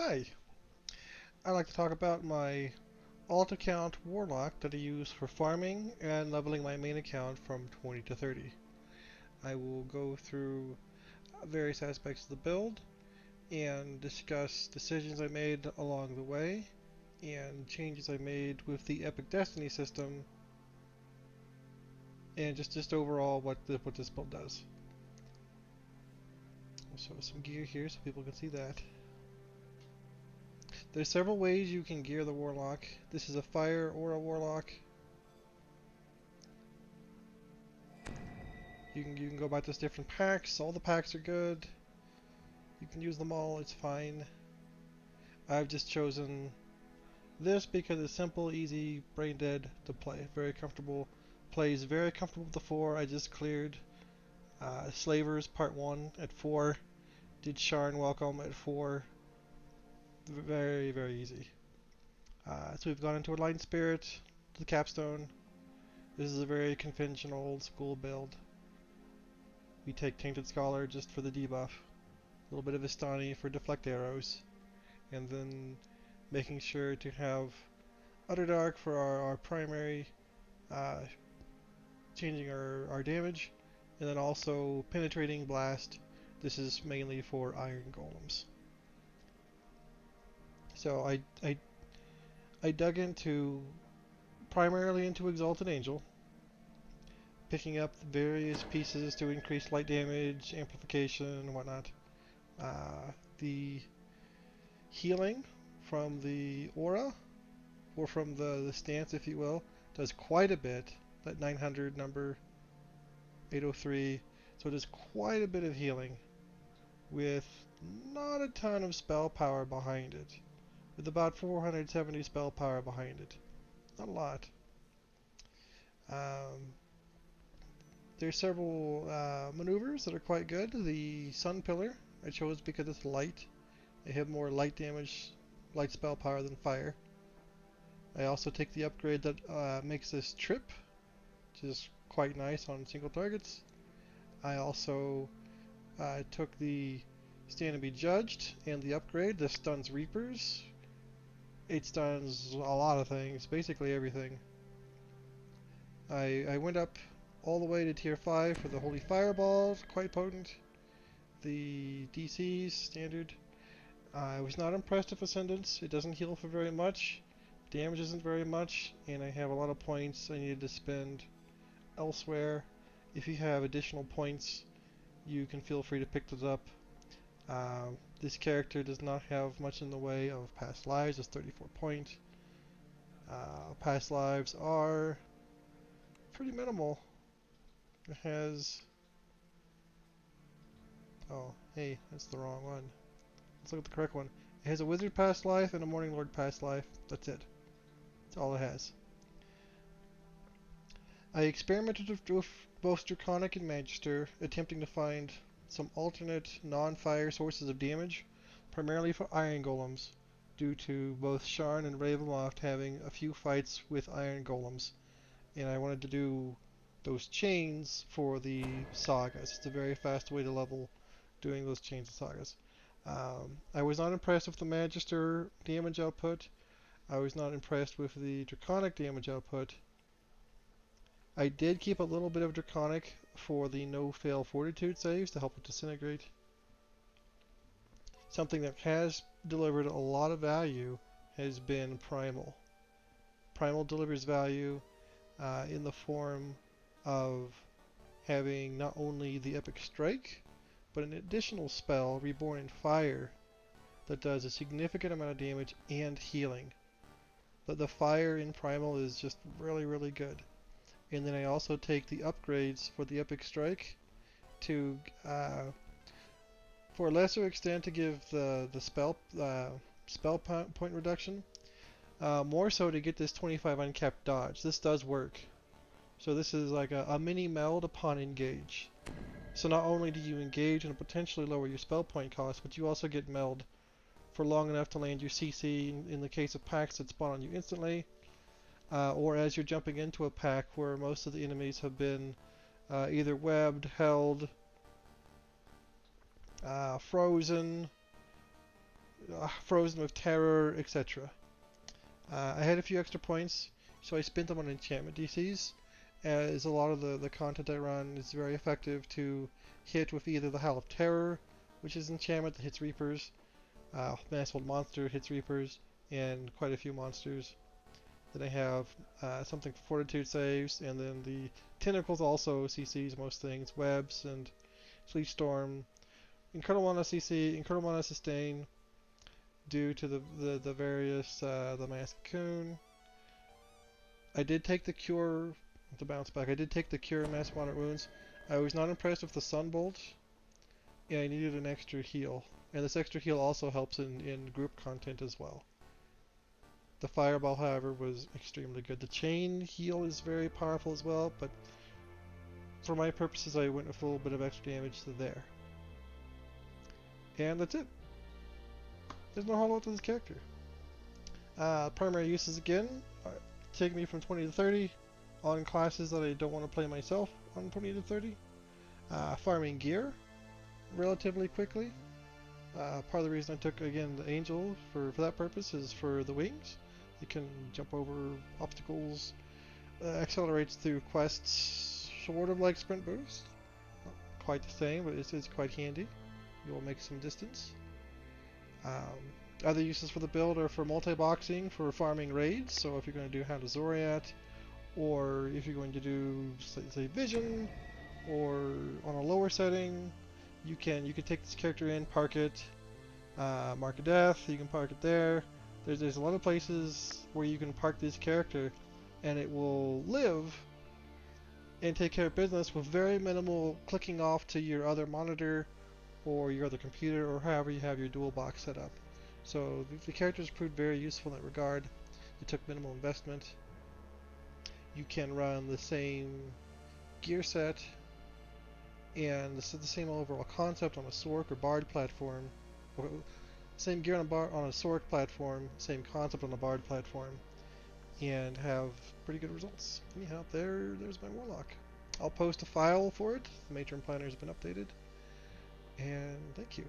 Hi, I'd like to talk about my alt account Warlock that I use for farming and leveling my main account from 20 to 30. I will go through various aspects of the build and discuss decisions I made along the way and changes I made with the Epic Destiny system and just overall what this build does. I'll show some gear here so people can see that. There's several ways you can gear the Warlock. This is a fire or a Warlock. You can go about this different packs. All the packs are good. You can use them all, it's fine. I've just chosen this because it's simple, easy, brain dead to play. Very comfortable. Plays very comfortable with the 4. I just cleared Slavers Part 1 at 4. Did Sharn Welcome at 4. Very, very easy. So we've gone into Aligned Spirit, to the Capstone. This is a very conventional old school build. We take Tainted Scholar just for the debuff. A little bit of Vistani for deflect arrows. And then making sure to have Underdark for our primary, changing our damage. And then also Penetrating Blast. This is mainly for Iron Golems. So I dug into primarily into Exalted Angel, picking up various pieces to increase light damage, amplification, and whatnot. The healing from the aura, or from the stance, if you will, does quite a bit. That 900 number, 803, so it does quite a bit of healing with not a ton of spell power behind it. With about 470 spell power behind it. Not a lot. There's several maneuvers that are quite good. The Sun Pillar I chose because it's light. They have more light damage, light spell power than fire. I also take the upgrade that makes this trip, which is quite nice on single targets. I also took the Stand and Be Judged and the upgrade. This stuns Reapers. It stuns a lot of things, basically everything. I went up all the way to tier 5 for the Holy Fireballs, quite potent. The DCs, standard. I was not impressed with Ascendance. It doesn't heal for very much, damage isn't very much, and I have a lot of points I needed to spend elsewhere. If you have additional points, you can feel free to pick those up. This character does not have much in the way of past lives. It's 34 points. Past lives are pretty minimal. It has... Oh, hey, that's the wrong one. Let's look at the correct one. It has a Wizard past life and a Morning Lord past life. That's it. That's all it has. I experimented with both Draconic and Magister, attempting to find some alternate non-fire sources of damage, primarily for Iron Golems, due to both Sharn and Ravenloft having a few fights with Iron Golems. And I wanted to do those chains for the sagas. It's a very fast way to level doing those chains of sagas. I was not impressed with the Magister damage output. I was not impressed with the Draconic damage output. I did keep a little bit of Draconic for the no-fail Fortitude saves to help with Disintegrate. Something that has delivered a lot of value has been Primal. Primal delivers value in the form of having not only the Epic Strike, but an additional spell, Reborn in Fire, that does a significant amount of damage and healing. But the fire in Primal is just really, really good. And then I also take the upgrades for the Epic Strike to, for a lesser extent, to give the spell point reduction. More so to get this 25 uncapped dodge. This does work. So this is like a mini meld upon engage. So not only do you engage and potentially lower your spell point cost, but you also get meld for long enough to land your CC in the case of packs that spawn on you instantly. Or as you're jumping into a pack where most of the enemies have been either webbed, held, frozen, frozen with terror, etc. I had a few extra points, so I spent them on enchantment DCs, as a lot of the content I run is very effective to hit with either the Howl of Terror, which is enchantment that hits Reapers, Manifold Monster hits Reapers, and quite a few monsters. Then I have something for Fortitude saves, and then the Tentacles also CCs most things, Webs and Sleep Storm. Incredible Mana CC, Incredible Mana Sustain, due to the various, the Masked Cocoon. I did take the Cure, to bounce back, I did take the Cure Mass Moderate Wounds. I was not impressed with the Sunbolt, and I needed an extra heal. And this extra heal also helps in group content as well. The Fireball, however, was extremely good. The Chain heal is very powerful as well, but for my purposes I went with a little bit of extra damage to there. And that's it. There's no whole lot to this character. Primary uses again take me from 20 to 30 on classes that I don't want to play myself on 20 to 30. Farming gear relatively quickly. Part of the reason I took again the Angel for that purpose is for the wings. You can jump over obstacles, accelerates through quests, sort of like Sprint Boost. Not quite the same, but it's quite handy. You'll make some distance. Other uses for the build are for multi-boxing, for farming raids, so if you're going to do Hound of Zoriat, or if you're going to do, say Vision, or on a lower setting, you can take this character in, park it, Mark of Death, you can park it there. There's a lot of places where you can park this character, and it will live and take care of business with very minimal clicking off to your other monitor, or your other computer, or however you have your dual box set up. So the characters proved very useful in that regard. It took minimal investment. You can run the same gear set and the same overall concept on a Sorc or Bard platform. Or same gear on a Sorc platform, same concept on a Bard platform, and have pretty good results. Anyhow, there's my Warlock. I'll post a file for it. The Matron Planner has been updated. And thank you.